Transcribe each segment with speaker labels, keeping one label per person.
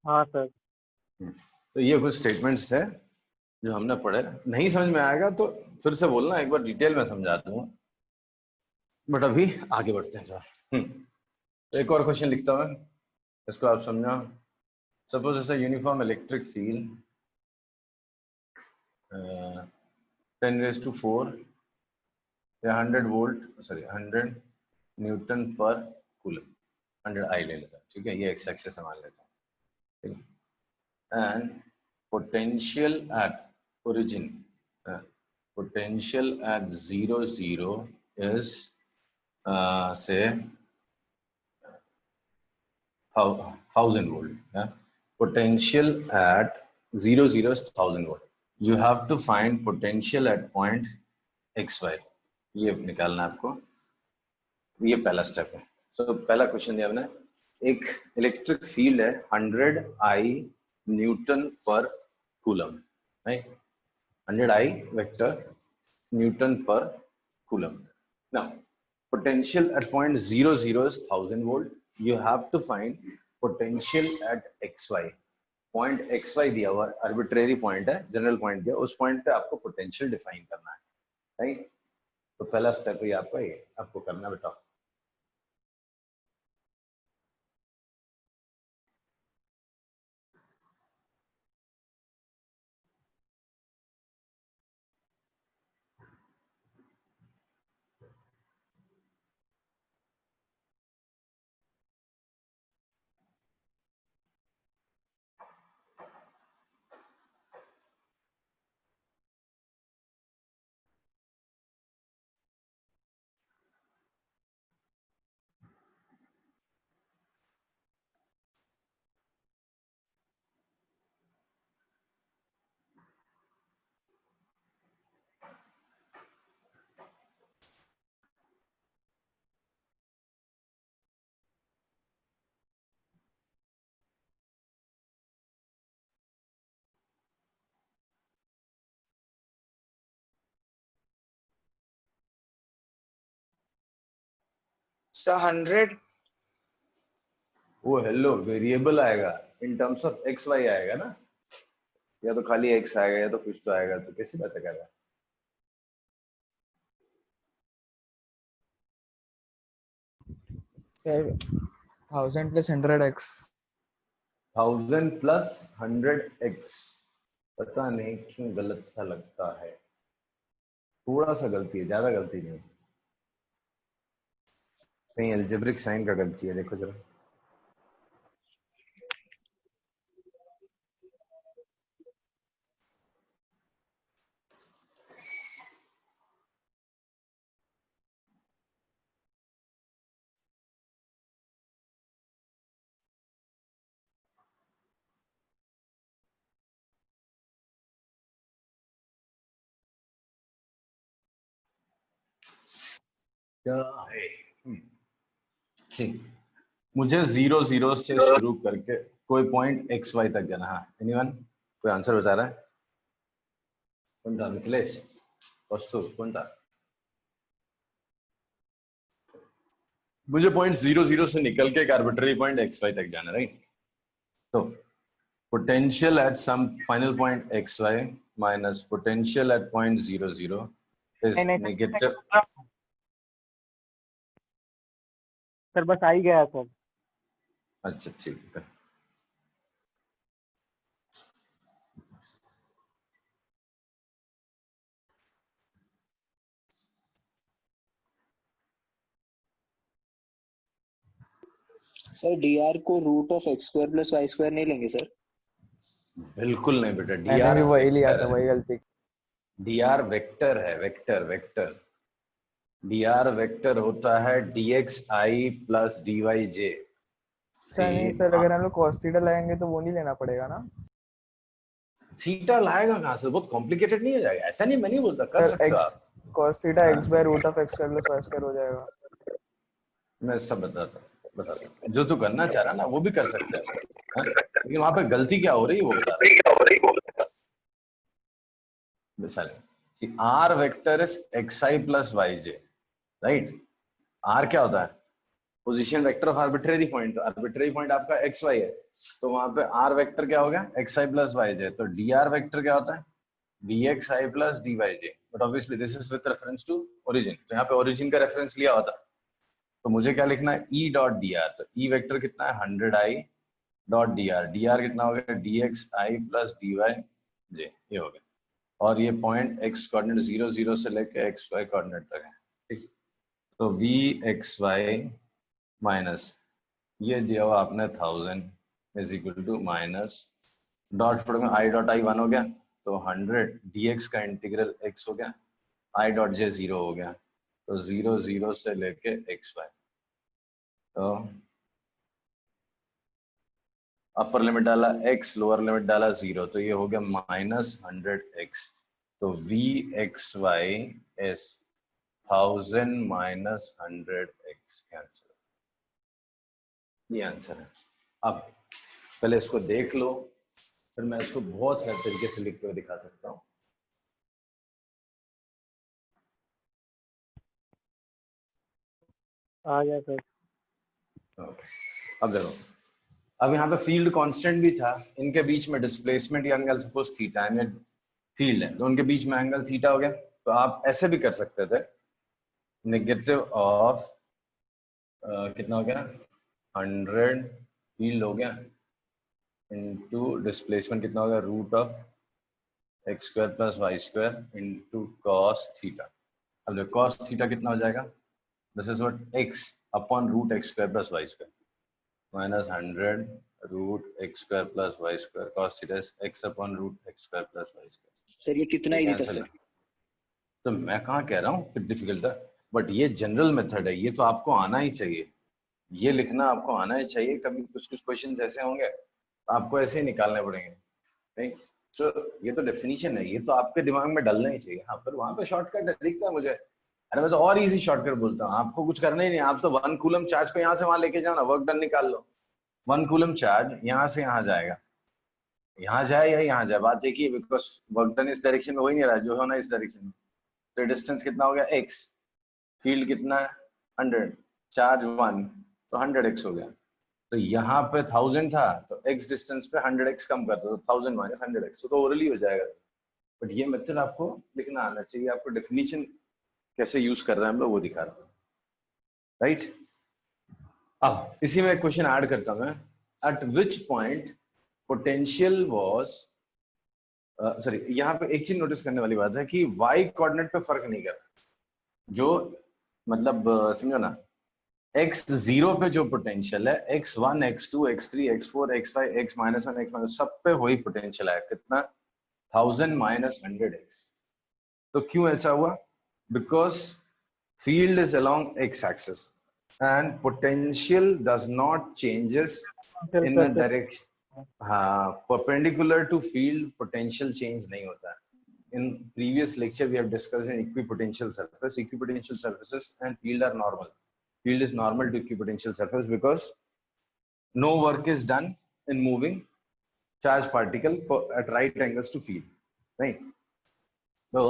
Speaker 1: हाँ सर।
Speaker 2: तो ये कुछ स्टेटमेंट्स है जो हमने पढ़े। नहीं समझ में आएगा तो फिर से बोलना, एक बार डिटेल में समझा दूंगा। बट अभी आगे बढ़ते हैं थोड़ा। एक और क्वेश्चन लिखता हूँ, इसको आप समझो। सपोज ऐसा यूनिफॉर्म इलेक्ट्रिक फील्ड 10⁴ या 100 वोल्ट, सॉरी 100 न्यूटन पर कूलम, 100 आई ले लेता हूँ, ठीक है, ये एक्स एक्सिस मान लेता हूँ, ठीक है। And potential at origin, potential at 0 0 is say 1000 volt. Potential at 0 0 is 1000 volt. You have to find potential at point xy. ये निकालना आपको, ये पहला स्टेप है। तो पहला क्वेश्चन दिया हमने, एक इलेक्ट्रिक फील्ड है 100 आई न्यूटन पर coulomb, right, 100 I vector Newton per coulomb. Now, potential at point 0 0 is 1000 volt. You have to find potential at xy. Point xy दिया हुआ arbitrary point है, general point दिया, उस point पे आपको potential define करना है, right? तो पहला step ये आपका, ये आपको करना बेटा।
Speaker 3: सर 100,
Speaker 2: वो हेलो वेरिएबल आएगा, in terms of X Y आएगा ना, या तो खाली एक्स आएगा या तो कुछ तो आएगा, तो कैसी बात कर रहा है?
Speaker 3: Sir 1000 + 100x।
Speaker 2: 1000 + 100x, पता नहीं क्यों गलत सा लगता है, थोड़ा सा गलती है, ज्यादा गलती नहीं, कहीं अलजेब्रिक साइन का गलती है, देखो जरा। क्या है? ठीक, मुझे 0 0 से शुरू करके कोई पॉइंट एक्स वाई तक जाना है। एनीवन कोई आंसर बता रहा है? कौन था? मिथिलेश, कौस्तुभ, कौन था? मुझे पॉइंट 0 0 से निकल के एक आर्बिट्ररी पॉइंट एक्स वाई तक जाना, राइट? तो potential at some final point xy minus potential at point 0 0 is negative।
Speaker 1: Sir बस आ ही गया सर।
Speaker 2: अच्छा ठीक है,
Speaker 4: सर dr को √(x²+ y² नहीं लेंगे सर?
Speaker 2: बिल्कुल नहीं बेटा,
Speaker 3: मैंने भी वही लिया था,
Speaker 2: है।
Speaker 3: वही गलती।
Speaker 2: dr वेक्टर है, वेक्टर वेक्टर। dr वेक्टर होता है dxi + dyj।
Speaker 3: सर नहीं सर, अगर हम लोग cos थीटा लगाएंगे तो वो नहीं लेना पड़ेगा ना?
Speaker 2: थीटा लाएगा कहाँ से? बहुत कॉम्प्लिकेटेड नहीं हो जाएगा? ऐसा नहीं, मैं नहीं बोलता, कर
Speaker 3: सर
Speaker 2: सकते हो
Speaker 3: x
Speaker 2: आप।
Speaker 3: cos थीटा x/√(x² + y² हो जाएगा।
Speaker 2: मैं सब बताता हूँ, जो तू करना चाह रहा ना वो भी कर सकते हैं, लेकिन वहां पे गलती क्या हो रही है वो बता रहा हूँ। मिसाल r vector is xi + yj, right? r क्या होता है? Position vector of arbitrary point, arbitrary point आपका एक्स वाई है, तो वहां पे आर वेक्टर क्या होगा, एक्स आई प्लस वाई जे, तो डी आर वेक्टर क्या होता है, dxi plus dyj, but obviously this is with reference to origin, तो यहाँ पे origin का reference लिया होता, तो मुझे क्या लिखना है, e dot dr, तो e वेक्टर कितना है 100i dot dr, dr कितना हो गया dxi plus dyj, ये हो गया, और ये पॉइंट x कोऑर्डिनेट 0 0 से लेके xy कोऑर्डिनेट तक है, ठीक, तो vxy माइनस ये दिया हुआ आपने 1000 is equal to minus dot product i dot i 1 हो गया, तो 100 dx का इंटीग्रल x हो गया, i डॉट j 0 हो गया, तो 0 0 से लेके xy, तो अपर लिमिट डाला x, लोअर लिमिट डाला 0, तो ये हो गया माइनस 100x, तो vxy is 1000 minus 100x answer, ये आंसर है। अब पहले इसको देख लो, फिर मैं इसको बहुत सारे तरीके से लिख कर दिखा सकता हूँ।
Speaker 1: आ गया सर।
Speaker 2: अब देखो, अब यहाँ पे फील्ड कांस्टेंट भी था, इनके बीच में डिस्प्लेसमेंट या एंगल सपोज थीटा है, फील्ड है, तो उनके बीच में एंगल थीटा हो गया, तो आप ऐसे भी कर सकते थे, नेगेटिव ऑफ कितना हो गया 100 फील्ड हो गया इनटू डिस्प्लेसमेंट कितना हो गया root of X square plus Y square into cos theta. अब देखो कॉस थीटा कितना हो जाएगा, this is what x upon root X square plus Y square minus 100 root X square plus Y square cos theta is x upon root X square plus Y square.
Speaker 4: Sir ये कितना easy था sir?
Speaker 2: तो मैं कहाँ कह रहा हूँ फिर डिफिकल्ट था, बट ये जनरल मेथड है, ये तो आपको आना ही चाहिए, ये लिखना आपको आना ही चाहिए। कभी कुछ कुछ क्वेश्चन ऐसे होंगे आपको ऐसे ही निकालने पड़ेंगे, नहीं तो ये तो डेफिनेशन है, ये तो आपके दिमाग में डलना ही चाहिए। हाँ पर वहां पे शॉर्टकट दिखता है मुझे, अरे मैं तो और इजी शॉर्टकट बोलता हूँ, आपको कुछ करना ही नहीं, आप तो 1 कूलम चार्ज को यहाँ से वहां लेके जाना, वर्क डन निकाल लो। 1 कूलम चार्ज यहाँ से यहाँ जाएगा, यहाँ जाए या यहाँ जाए बात देखिए, बिकॉज वर्क डन इस डायरेक्शन में हो ही नहीं रहा, जो होना इस डायरेक्शन में, तो डिस्टेंस कितना हो गया x, फील्ड कितना है 100, चार्ज 1, तो 100x हो गया, तो यहाँ पे 1000 था तो x डिस्टेंस पे 100x कम कर दो, तो 1000 माइनस 100x, तो ओरली हो जाएगा। बट ये मेथड आपको लिखना आना चाहिए, आपको डेफिनेशन कैसे यूज कर रहे हैं हम लोग वो दिखा रहा हूँ, राइट। अब इसी में एक क्वेश्चन ऐड करता हूँ मैं, eight which point potential was, sorry यहाँ पे एक चीज नोटिस करने वाली बात है कि y कोऑर्डिनेट पे फर्क नहीं कर रहा, जो मतलब समझो ना, x0 पे जो पोटेंशियल है x1 x2 x3 x4 x5 x minus 1 x minus सब पे वही पोटेंशियल है, कितना 1000 माइनस 100x। तो क्यों ऐसा हुआ, because field is along x axis and potential does not changes in a direction, हाँ perpendicular to field potential change नहीं होता है। In previous lecture we have discussed an equipotential surface, equipotential surfaces and field are normal, field is normal to equipotential surface because no work is done in moving charge particle at right angles to field, right? तो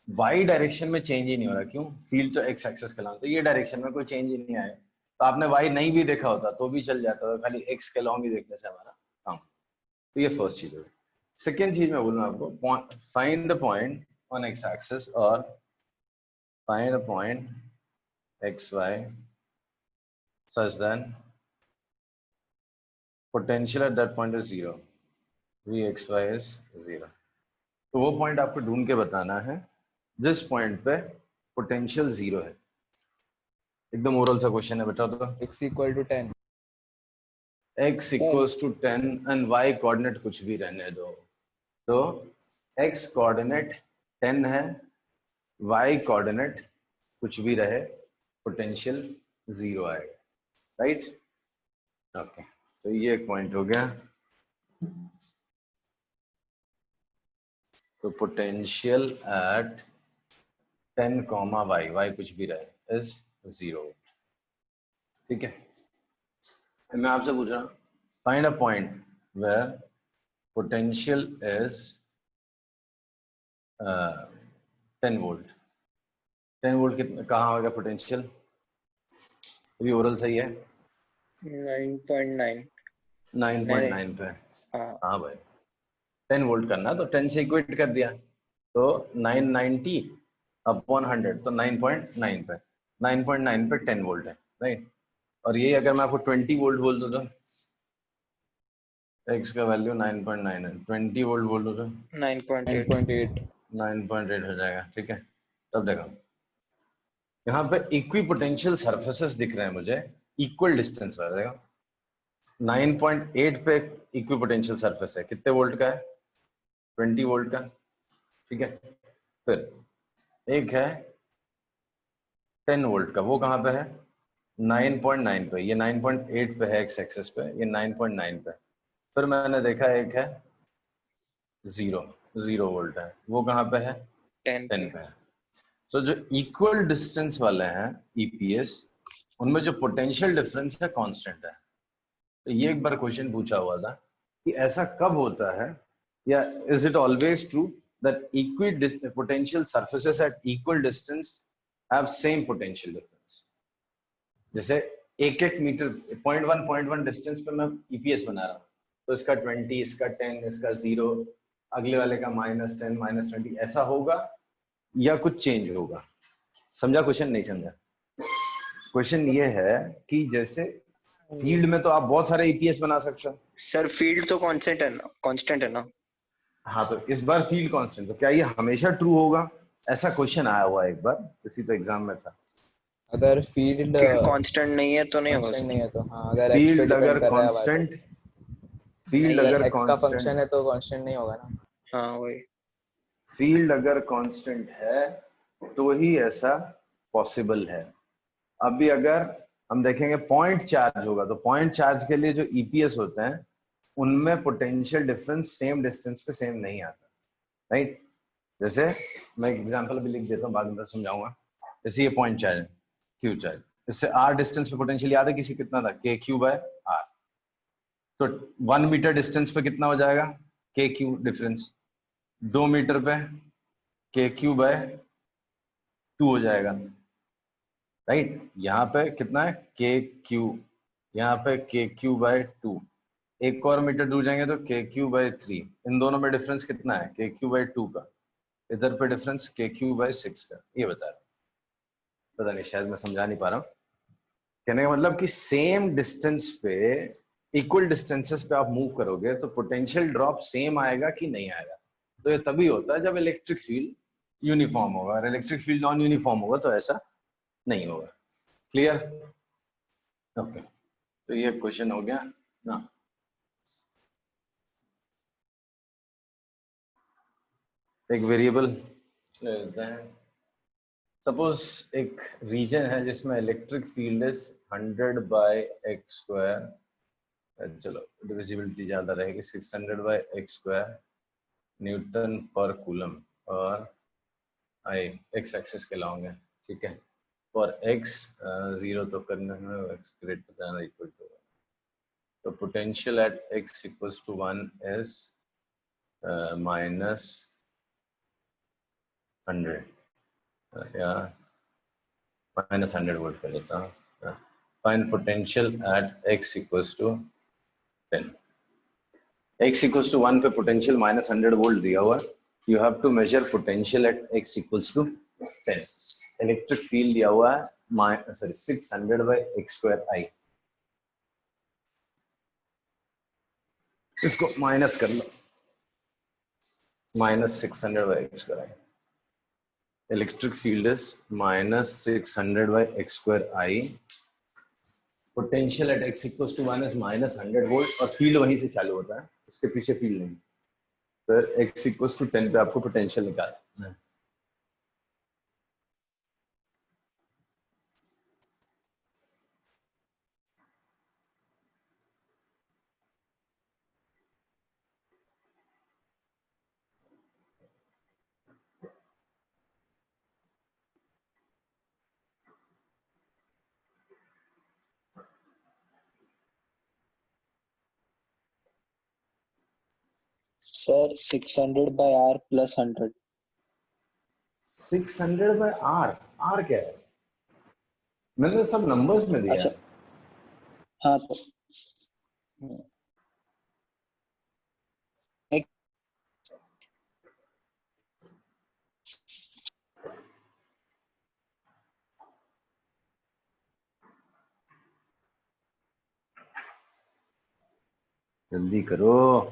Speaker 2: y direction में change ही नहीं हो रहा, क्यों, field तो x axis के long, तो ये डायरेक्शन में कोई चेंज ही नहीं आया, तो आपने y नहीं भी देखा होता तो भी चल जाता था, खाली x के लॉन्ग ही देखने से हमारा काम। तो ये फर्स्ट चीज होगी। सेकेंड चीज मैं बोलूँ आपको, find the point on x axis और find the point x y such that potential at that point is 0, V x y is 0। तो वो पॉइंट आपको ढूंढ के बताना है जिस पॉइंट पे पोटेंशियल 0 है। एकदम ओरल सा क्वेश्चन है, बता दो।
Speaker 3: x equal to 10,
Speaker 2: x equals to 10 and y coordinate कुछ भी रहने दो, तो x कोऑर्डिनेट 10 है, y कोऑर्डिनेट कुछ भी रहे, पोटेंशियल 0 आएगा, राइट। ओके तो ये एक पॉइंट हो गया, तो पोटेंशियल एट 10 कॉमा y कुछ भी रहे इज 0, ठीक है। मैं आपसे पूछ रहा हूँ, find a point where potential is 10 volt. 10 volt कितना कहाँ होगा पोटेंशियल, अभी ओरल सही है
Speaker 4: 9.9
Speaker 2: 9.9 पे।
Speaker 4: हाँ
Speaker 2: हाँ भाई 10 वोल्ट करना तो 10 से इक्वेट कर दिया तो 990 अपॉन 100 तो 9.9 पे 9.9 पे 10 वोल्ट है राइट। और ये अगर मैं आपको 20 वोल्ट बोल दूं तो x का वैल्यू 9.9 है 20 वोल्ट बोल दूं तो
Speaker 4: 9.8
Speaker 3: 9.8
Speaker 2: 9.8 हो जाएगा। ठीक है तब देखो यहाँ पे इक्विपोटेंशियल सरफेसेस दिख रहे हैं मुझे इक्वल डिस्टेंस पर। देखो 9.8 पे इक्विपोटेंशियल सरफेस है कितने वोल्ट का है 20 वोल्ट का। ठीक है फिर एक है 10 वोल्ट का वो कहाँ पे है 9.9 पे। ये 9.8 पे है एक्स एक्सिस पे ये 9.9 पे। फिर मैंने देखा एक है 0 वोल्ट है वो कहाँ पे है
Speaker 4: 10
Speaker 2: 10
Speaker 4: पे
Speaker 2: पे है। तो जो इक्वल डिस्टेंस वाले हैं ईपीएस उनमें जो पोटेंशियल डिफरेंस है कांस्टेंट है। तो ये एक बार क्वेश्चन पूछा हुआ था कि ऐसा कब होता है या is it always true that equipotential surfaces at equal distance have same potential difference. जैसे एक एक मीटर 0.1 डिस्टेंस पे मैं ईपीएस बना रहा हूँ तो इसका 20 इसका 10 इसका 0 अगले वाले का -10 -20 ऐसा होगा या कुछ चेंज होगा। समझा क्वेश्चन नहीं समझा। क्वेश्चन ये है कि जैसे फील्ड में तो आप बहुत सारे ईपीएस बना सकते हो।
Speaker 4: सर फील्ड तो कांस्टेंट है ना
Speaker 2: हाँ तो इस बार फील्ड कांस्टेंट तो क्या ये हमेशा ट्रू होगा ऐसा क्वेश्चन आया हुआ है एक बार इसी तो एग्जाम में था।
Speaker 3: अगर फील्ड
Speaker 4: फील्ड कांस्टेंट नहीं है तो नहीं होगा
Speaker 3: कांस्टेंट
Speaker 4: सर
Speaker 3: नहीं है तो हाँ अगर एक्स पे
Speaker 2: फील्ड
Speaker 3: डिपेंड
Speaker 2: अगर
Speaker 3: कर रहा है हवा तो
Speaker 2: कांस्टेंट फील्ड
Speaker 3: नहीं
Speaker 2: अगर
Speaker 3: एक्स का फंक्शन
Speaker 2: कांस्टेंट
Speaker 3: है तो कांस्टेंट नहीं होगा ना।
Speaker 4: हाँ वही
Speaker 2: फील्ड अगर कांस्टेंट है तो ही ऐसा पॉसिबल है। अभी अगर हम देखेंगे पॉइंट चार्ज होगा तो पॉइंट चार्ज के लिए जो ईपीएस होते हैं उनमें पोटेंशियल डिफरेंस सेम डिस्टेंस पे सेम नहीं आता राइट। जैसे मैं एक एग्जांपल भी लिख देता हूँ बाद में समझाऊंगा। जैसे ये पॉइंट चार्ज है क्यू चार्ज इससे आर डिस्टेंस पे पोटेंशियल याद है किसी कितना था के क्यू बाय आर। तो 1 मीटर डिस्टेंस पे कितना हो जाएगा के क्यू डिफरेंस 2 मीटर पे के क्यू बाय 2 हो जाएगा राइट। यहाँ पे कितना है के क्यू यहाँ पे के क्यू बाय 2 एक और मीटर दूर जाएंगे तो के क्यू बाय 3 इन दोनों में डिफरेंस कितना है के क्यू बाय 2 का इधर पे डिफरेंस के क्यू बाय 6 का। ये बता रहा हूँ पता नहीं शायद मैं समझा नहीं पा रहा हूँ। कहने का मतलब कि सेम डिस्टेंस पे इक्वल डिस्टेंसेस पे आप मूव करोगे तो पोटेंशियल ड्रॉप सेम आएगा कि नहीं आएगा। तो ये तभी होता है जब इलेक्ट्रिक फील्ड यूनिफॉर्म होगा और इलेक्ट्रिक फील्ड नॉन यूनिफॉर्म होगा तो ऐसा नहीं होगा। क्लियर ओके तो ये क्वेश्चन हो गया ना। एक वेरिएबल ले लेते हैं सपोज एक रीजन है जिसमें electric field is 100 by X square. चलो डिविजिबिलिटी ज्यादा रहेगी 600 बाय एक्स स्क्वायर न्यूटन पर कूलम और आई एक्स एक्सिस के लाऊंगे। ठीक है फॉर एक्स 0 तो करना है x greater than equal to तो potential at x equals to 1 is -100 या -100 वोल्ट कर लेता हूँ। Find potential at x equals to 10। x equals to 1 पे पोटेंशियल -100 वोल्ट दिया हुआ you have to measure potential at x equals to 10। Electric field दिया हुआ है sorry 600 by x square i। इसको माइनस कर लो -600 by x square i। Electric field is -600 by x square i। Potential at x equals to 1 is -100 volt और field वहीं से चालू होता है उसके पीछे फील्ड नहीं। फिर x इक्वल्स टू 10 पे आपको पोटेंशियल निकालना है।
Speaker 4: Sir 600 by R plus 100
Speaker 2: 600 by r r क्या है मैंने सब नंबर्स में दिया
Speaker 4: अच्छा
Speaker 2: है।
Speaker 4: हाँ तो एक
Speaker 2: जल्दी करो।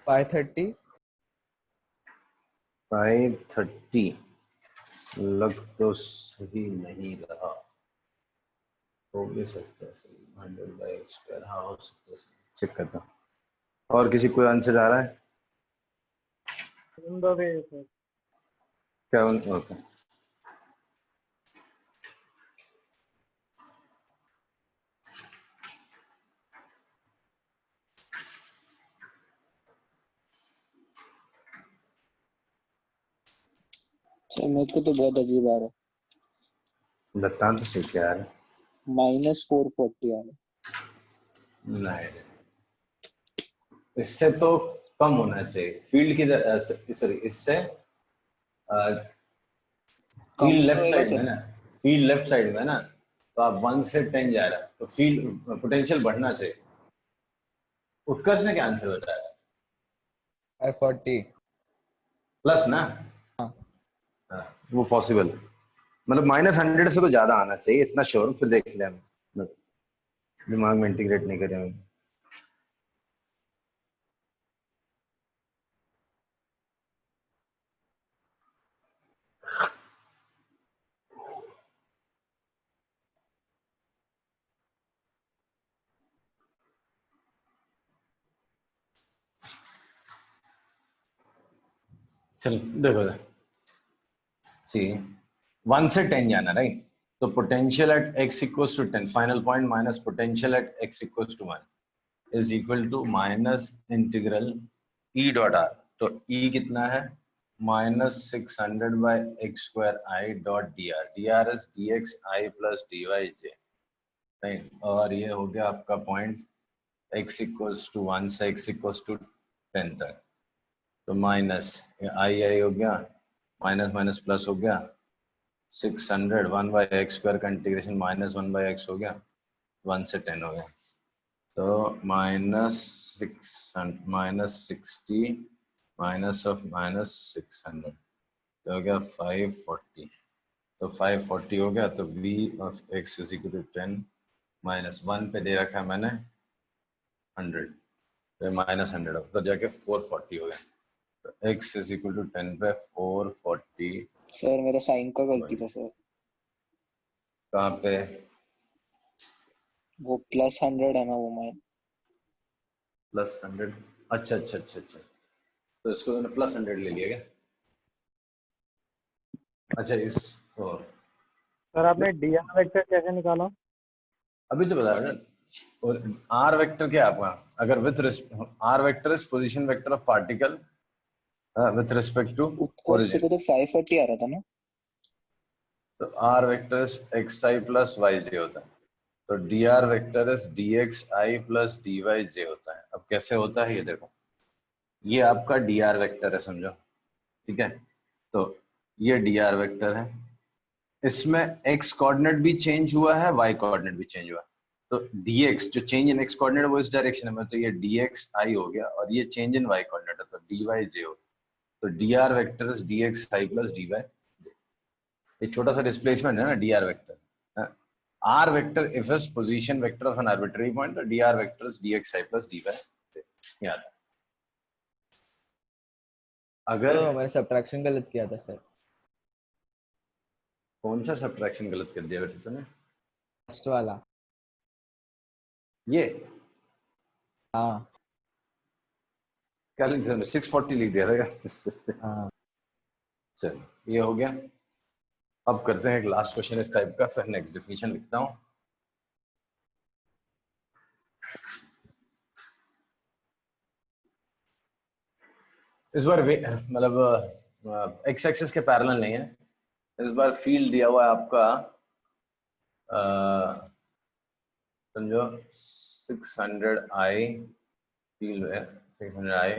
Speaker 3: फाइव 30
Speaker 2: 530 लग तो सही नहीं रहा, हो भी सकता है सही, 100/x², हाँ हो सकता है सही, चेक करता हूँ। और किसी कोई आंसर आ रहा है?
Speaker 1: In the way sir.
Speaker 2: क्या ओके।
Speaker 4: सर मेरे को तो बहुत अजीब आ रहा है।
Speaker 2: बता तो सही क्या है।
Speaker 4: -440 आ रहा है।
Speaker 2: नहीं, इससे तो कम होना चाहिए। फील्ड की सॉरी, इससे
Speaker 4: कम
Speaker 2: फील्ड
Speaker 4: ही
Speaker 2: लेफ्ट
Speaker 4: होएगा
Speaker 2: साइड में
Speaker 4: सर।
Speaker 2: ना, फील्ड लेफ्ट साइड में ना, तो आप 1 से 10 जा रहा है, तो फील्ड पोटेंशियल बढ़ना चाहिए। उत्कर्ष ने क्या आंसर बताया?
Speaker 3: 540
Speaker 2: प्लस ना? हाँ, वो पॉसिबल, मतलब -100 से तो ज्यादा आना चाहिए, इतना श्योर। फिर देख ले हम, दिमाग में इंटीग्रेट नहीं करेंगे। चल देखो, सी 1 से 10 जाना, राइट? तो potential at x equals to 10, final point minus potential at x equals to 1 is equal to minus integral E dot R. तो ई कितना है? -600/x²i dot D R. D R is D x I plus D Y J, right? और ये हो गया आपका point x equals to 1 से x equals to 10 तक। तो माइनस आई आई हो गया, माइनस माइनस प्लस हो गया, 600 1/x² का इंटीग्रेशन -1/x हो गया, 1 से 10 हो गया। तो -60 माइनस ऑफ -600 तो हो गया 540। तो 540 हो गया, तो v of x is equal to 10 -1 पे दे रखा है मैंने 100, तो -100 तो जाके 440 हो गया। तो x इज इक्वल टू 10 पे 440।
Speaker 4: सर मेरा साइन का गलती था सर।
Speaker 2: कहाँ पे?
Speaker 4: वो +100 है ना, वो माइन।
Speaker 2: +100, अच्छा अच्छा अच्छा अच्छा, तो इसको मैंने +100 ले लिया क्या? अच्छा इस और
Speaker 1: सर आपने डी आर वेक्टर कैसे निकाला?
Speaker 2: अभी तो बता रहा ना। और आर वेक्टर क्या है आपका? अगर with r vector is position vector of particle with respect to
Speaker 4: Utkarsh
Speaker 2: origin.
Speaker 4: को तो 540 आ रहा था ना।
Speaker 2: तो r vector is x I plus y j होता है, तो D r vector is D x I plus D Y j होता है। अब कैसे होता है ये देखो, ये आपका डी आर वेक्टर है समझो, ठीक है? तो ये डी आर वेक्टर है, इसमें x कोऑर्डिनेट भी चेंज हुआ है, y कोऑर्डिनेट भी चेंज हुआ है। तो dx जो चेंज इन x कोऑर्डिनेट वो इस डायरेक्शन में, तो ये dx i हो गया, और ये चेंज इन y कोऑर्डिनेट है, तो dy j हो गया। तो dr vector is dx i plus dy j। ये छोटा सा डिस्प्लेसमेंट है ना dr vector. r vector if is position vector of N arbitrary point, तो dr vector is dx i plus dy j। याद है? अगर
Speaker 3: तो मैंने सब्ट्रैक्शन गलत किया था सर।
Speaker 2: कौन सा सब्ट्रैक्शन गलत कर दिया बेटा तूने?
Speaker 3: फर्स्ट वाला।
Speaker 2: ये
Speaker 3: हाँ
Speaker 2: क्या लिख दिया? 640 लिख दिया था क्या?
Speaker 3: हाँ।
Speaker 2: चल ये हो गया। अब करते हैं एक लास्ट क्वेश्चन इस टाइप का, फिर नेक्स्ट डिफिनेशन लिखता हूं। इस बार मतलब एक्स एक्सिस के पैरेलल नहीं है, इस बार फील्ड दिया हुआ है आपका समझो 600i फील्ड है, 600i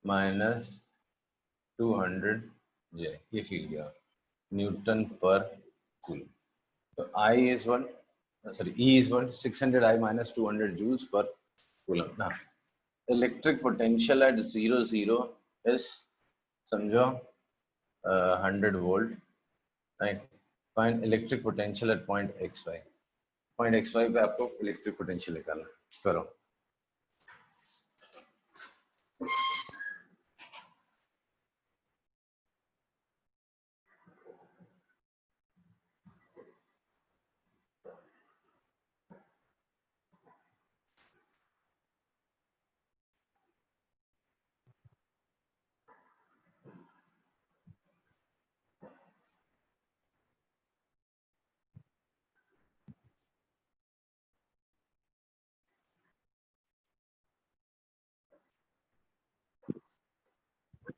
Speaker 2: माइनस 200j, ये फील्ड गया न्यूटन पर कूलम। तो I is 1, sorry, E is 1, 600I minus 200 joules per coulomb. Now, electric potential at 0, 0 is समझो 100 volt, right? Find electric potential at point xy. Point xy पे आपको electric potential निकालना, करो।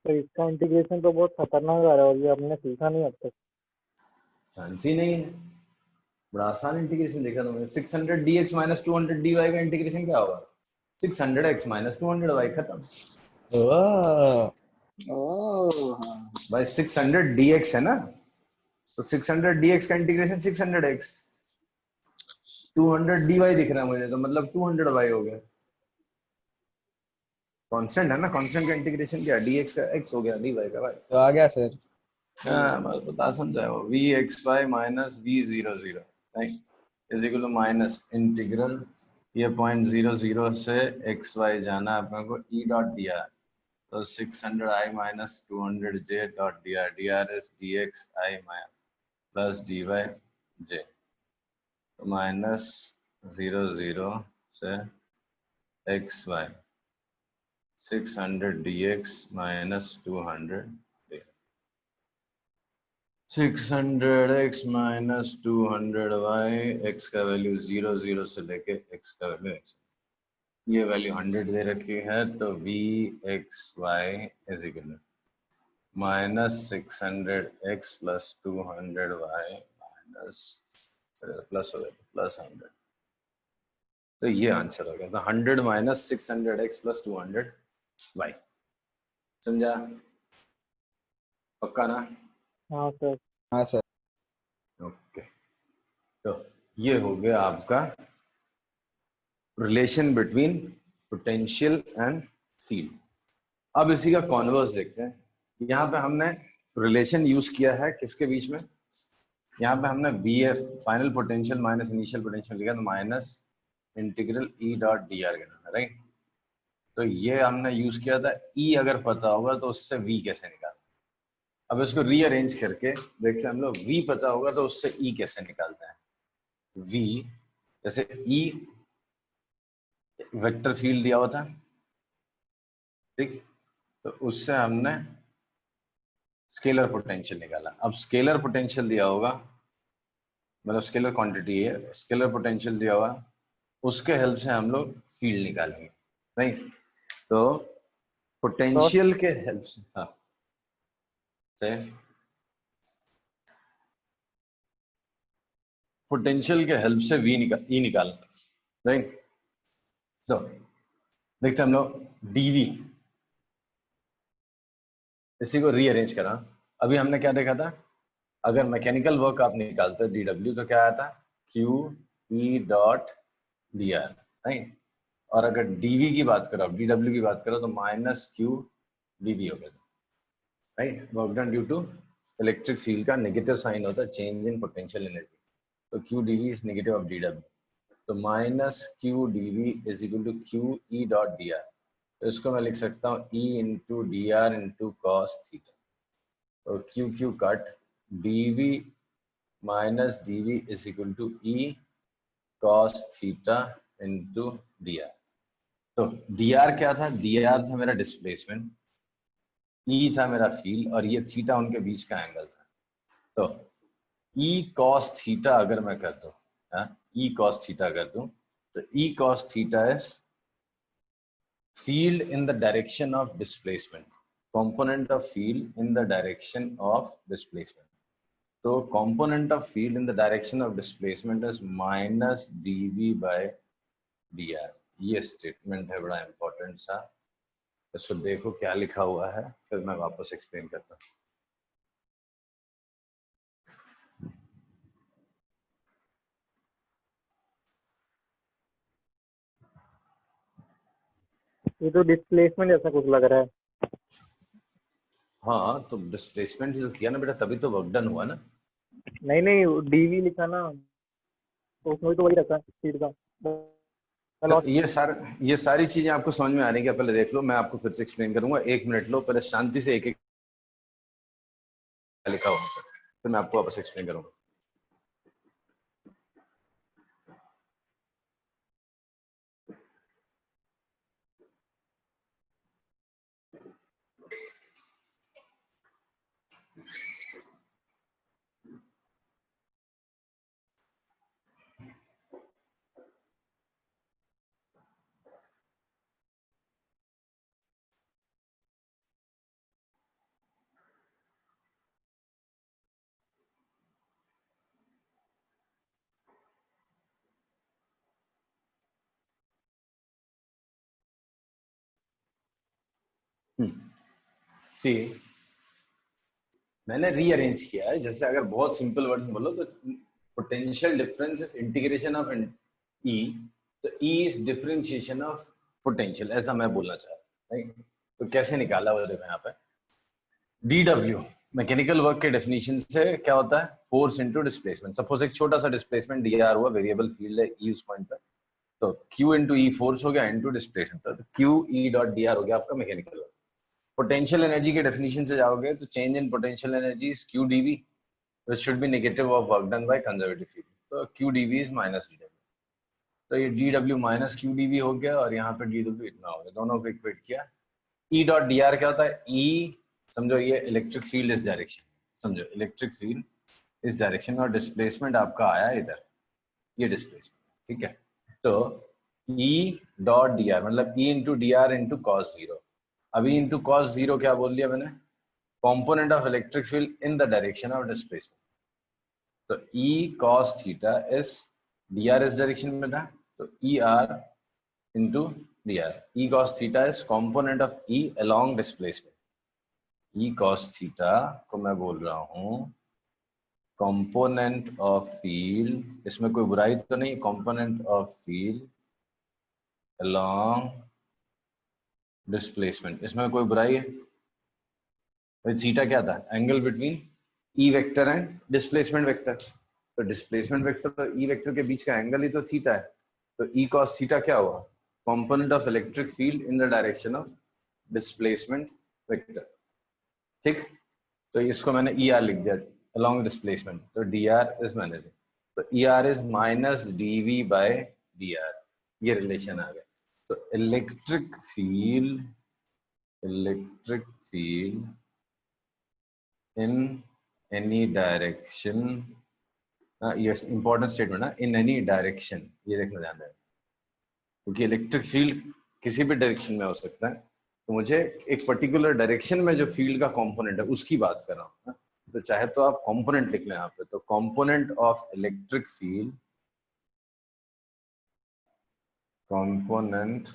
Speaker 1: तो इसका इंटीग्रेशन तो बहुत खतरनाक आ रहा है और ये हमने सीखा नहीं अब तक।
Speaker 2: फैंसी नहीं है, बड़ा आसान इंटीग्रेशन देखा तुमने। 600 dx माइनस 200 dy का इंटीग्रेशन क्या होगा? 600x माइनस 200y, खत्म। भाई 600 dx है ना, तो 600 dx का इंटीग्रेशन 600x, 200 dy दिख रहा है मुझे, तो मतलब 200y हो गया। कांस्टेंट है ना, कांस्टेंट का इंटीग्रेशन क्या है? dx का x हो गया, dy का y।
Speaker 3: तो आ गया सर।
Speaker 2: हाँ, मैं बता समझा है वो। vxy minus v00 is equal to minus integral, ये पॉइंट 0, 0 से xy जाना अपने को e डॉट dr, तो 600i minus 200j dot dr, dr is dxi plus dy j, तो माइनस 0, 0 से xy 600 dx minus 200 600x minus 200y, x का value 0, 0 से लेके x का वैल्यू x, ये वैल्यू 100 दे रखी है, तो vxy is equal minus 600x plus 200y minus plus हो गया प्लस 100, तो ये आंसर हो गया। तो 100 माइनस 600x प्लस 200y, समझा? पक्का ना?
Speaker 1: हाँ सर।
Speaker 3: हाँ सर।
Speaker 2: ओके, तो ये हो गया आपका relation between potential and field. अब इसी का कॉन्वर्स देखते हैं। यहाँ पे हमने रिलेशन यूज किया है किसके बीच में? यहाँ पे हमने VF final potential minus initial potential लिखा, तो minus integral E dot D R करना, राइट? तो ये हमने यूज किया था। E अगर पता होगा तो उससे V कैसे निकालना। अब इसको रीअरेंज करके देखते हैं हम लोग। V पता होगा तो उससे E कैसे निकालते हैं। V जैसे E वेक्टर फील्ड दिया हुआ था, ठीक, तो उससे हमने स्केलर पोटेंशियल निकाला। अब स्केलर पोटेंशियल दिया होगा, मतलब स्केलर क्वांटिटी है, स्केलर पोटेंशियल दिया हुआ, उसके हेल्प से हम लोग फील्ड निकालेंगे, नहीं? तो पोटेंशियल के हेल्प से, हाँ पोटेंशियल के हेल्प से E निकालना, राइट? तो देखते हैं हम लोग dV, इसी को रीअरेंज करा। अभी हमने क्या देखा था? अगर मैकेनिकल वर्क आप निकालते हो dW, तो क्या आया था? Q E dot dr, right? और अगर dV की बात करो, dW की बात करो, तो माइनस Q dV हो गया, right? Work done due to electric field का नेगेटिव साइन होता है चेंज इन पोटेंशियल एनर्जी, तो Q dV is negative of dW, तो minus Q dV is equal to Q E dot dr। तो इसको मैं लिख सकता हूँ E into D R into cos theta, तो Q Q cut, dV minus dV is equal to E cos theta into D R. तो D R क्या था? डी आर था मेरा डिस्प्लेसमेंट, E था मेरा फील्ड, और ये थीटा उनके बीच का एंगल था। तो E cos थीटा अगर मैं कर दूं, E cos थीटा कर दूं, तो E cos theta is field in the direction of displacement, component of field in the direction of displacement. तो component of field in the direction of displacement is minus dv by dr. ये statement है बड़ा important सा, इसको देखो क्या लिखा हुआ है, फिर मैं वापस एक्सप्लेन करता हूँ।
Speaker 1: ये तो डिस्प्लेसमेंट जैसा कुछ लग रहा है।
Speaker 2: हाँ तो डिस्प्लेसमेंट जो किया ना बेटा, तभी तो वर्क डन हुआ ना।
Speaker 1: नहीं नहीं, डीवी लिखा ना, तो उसमें तो वही रखा है स्पीड का।
Speaker 2: तो ये सारी चीजें आपको समझ में आने की पहले देख लो, मैं आपको फिर से एक्सप्लेन करूंगा। 1 मिनट लो, पहले शांति से एक एक लिखा हुआ, फिर मैं आपको वापस एक्सप्लेन करूंगा। सी मैंने रीअरेंज किया है, जैसे अगर बहुत सिंपल वर्ड में बोलो तो potential difference is integration of E, तो E is differentiation of potential, ऐसा मैं बोलना चाह रहा हूं। तो कैसे निकाला वो देखो यहाँ पे, डीडब्ल्यू मैकेनिकल वर्क के डेफिनेशन से क्या होता है, फोर्स इनटू डिस्प्लेसमेंट। सपोज एक छोटा सा डिस्प्लेसमेंट डीआर हुआ, वेरिएबल फील्ड है ई उस पॉइंट पे, तो क्यू इनटू ई फोर्स हो गया इनटू डिस्प्लेसमेंट, तो q E dot D r हो गया आपका मैकेनिकल वर्क। पोटेंशियल एनर्जी के डेफिनेशन से जाओगे तो change in potential energy is q d V, which should be negative of work done by conservative field, तो q d V is minus d W. तो ये डीडब्ल्यू माइनस क्यू डीवी हो गया और यहाँ पे डीडब्ल्यू इतना हो गया, दोनों को इक्वेट किया। ई डॉट डी आर क्या होता है, ई समझो ये इलेक्ट्रिक फील्ड इस डायरेक्शन, समझो इलेक्ट्रिक फील्ड इस डायरेक्शन में, और डिस्प्लेसमेंट आपका आया इधर, ये डिस्प्लेसमेंट, ठीक है। तो ई डॉट डी आर मतलब E into D R into cos zero. अभी इंटू कॉस जीरो क्या बोल दिया मैंने, component of electric field in the direction of displacement. तो E cos theta is d r इस डायरेक्शन में था, तो E r into D r. E cos theta is component of E along displacement. E cos theta को मैं बोल रहा हूं कॉम्पोनेंट ऑफ फील्ड, इसमें कोई बुराई तो नहीं, component of field along displacement, इसमें कोई बुराई है। थीटा क्या था, angle between E vector and displacement vector, तो डिस्प्लेसमेंट वेक्टर और ई वेक्टर के बीच का एंगल ही तो थीटा है। तो ई कॉस थीटा क्या हुआ, component of electric field in the direction of displacement vector, ठीक। तो इसको मैंने ई आर लिख दिया अलोंग डिस्प्लेसमेंट, तो डी आर इज मैनेजिंग, तो E R is minus D V by D R, ये रिलेशन आ गया। तो electric field in any direction, ये इंपॉर्टेंट स्टेटमेंट है, इन एनी डायरेक्शन, ये देखना ध्यान देना, क्योंकि इलेक्ट्रिक फील्ड किसी भी डायरेक्शन में हो सकता है, तो मुझे एक पर्टिकुलर डायरेक्शन में जो फील्ड का कंपोनेंट है उसकी बात कर रहा हूँ। तो चाहे तो आप कंपोनेंट लिख लें यहाँ पे, तो component of electric field, component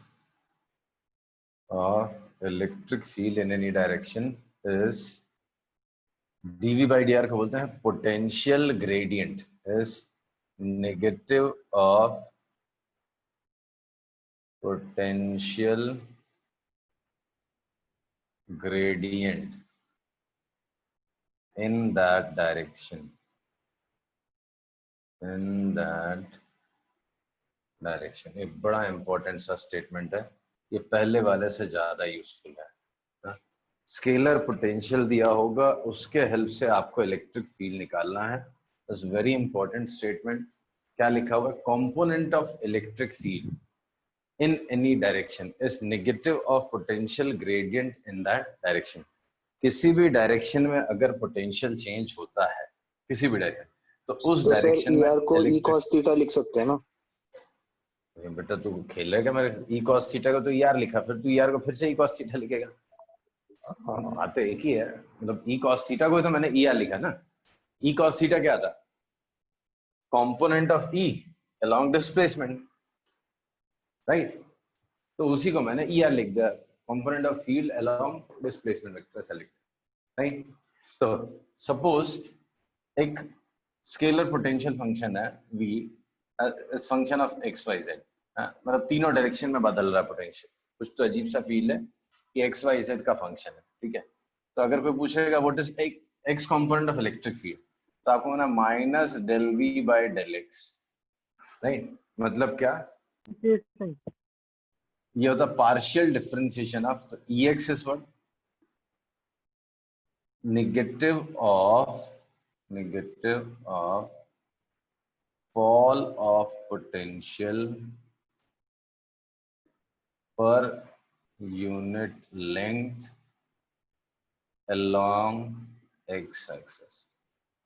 Speaker 2: of electric field in any direction is dv by dr को बोलते हैं potential gradient is negative of potential gradient in that direction, एक बड़ा इंपॉर्टेंट सा स्टेटमेंट है, ये पहले वाले से ज्यादा यूजफुल है। स्केलर पोटेंशियल दिया होगा, उसके हेल्प से आपको इलेक्ट्रिक फील्ड निकालना है, इट्स वेरी इंपॉर्टेंट स्टेटमेंट। क्या लिखा हुआ है, component of electric field in any direction is negative of potential gradient in that direction. किसी भी डायरेक्शन में अगर पोटेंशियल चेंज होता है, किसी भी डायरेक्शन, तो उस डायरेक्शन में
Speaker 4: को ई कॉस थीटा लिख सकते हैं ना।
Speaker 2: बेटा तू खेलेगा मेरे ई कॉस थीटा को, तो यार लिखा, फिर तू यार को फिर से ई कॉस थीटा लिखेगा, बात तो एक ही है। मतलब ई कॉस थीटा को तो मैंने ई आर लिखा ना, E cos थीटा क्या था? Component of E along displacement, राइट? तो उसी को मैंने ER लिख दिया, component of field along displacement vector select, right? तो सपोज एक स्केलर पोटेंशियल फंक्शन है V is function of X Y Z, मतलब तीनों डायरेक्शन में बदल रहा है पोटेंशियल। कुछ तो अजीब सा फील है कि एक्स वाई जेड का फंक्शन है, ठीक है? तो अगर कोई पूछेगा what is X component of electric field, तो आपको कहना minus del V by del X, right? मतलब क्या? ये होता partial differentiation of E X is what? Negative of fall of potential per unit length along x axis।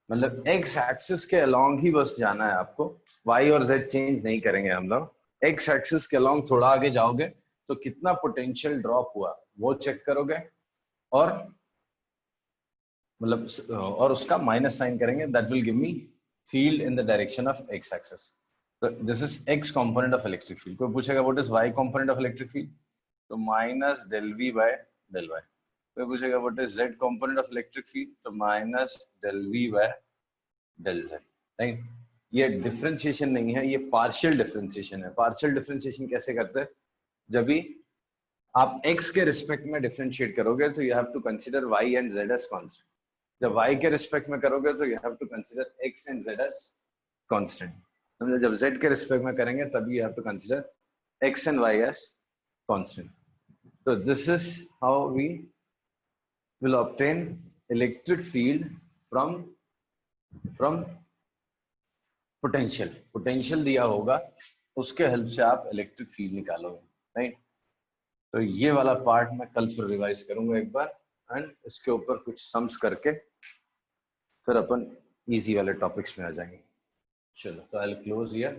Speaker 2: मतलब x axis के along ही बस जाना है आपको, y और z चेंज नहीं करेंगे हम लोग। x axis के along थोड़ा आगे जाओगे तो कितना पोटेंशियल ड्रॉप हुआ वो चेक करोगे, और मतलब और उसका माइनस साइन करेंगे, that will give me field in the direction of x axis। So this is x component of electric field। कोई पूछेगा what is y component of electric field, तो minus del v by del y। कोई पूछेगा what is z component of electric field, तो minus del v by del z, right? ये differentiation नहीं है, ये पार्शियल डिफरेंशिएशन है। पार्शियल डिफरेंशिएशन कैसे करते हैं? जब भी आप x के रिस्पेक्ट में डिफरेंशिएट करोगे तो you have to consider y and z as constant. जब y के रिस्पेक्ट में करोगे तो you have to consider x and z as constant. मतलब जब z के रिस्पेक्ट में करेंगे तब you have to consider x and y as constant. तो this is how we will obtain electric field from potential. Potential दिया होगा, उसके हेल्प से आप इलेक्ट्रिक फील्ड निकालोगे, राइट? तो ये वाला पार्ट मैं कल फिर रिवाइज करूंगा एक बार, एंड इसके ऊपर कुछ सम्स करके फिर अपन इजी वाले टॉपिक्स में आ जाएंगे। चलो, तो आई विल क्लोज हियर।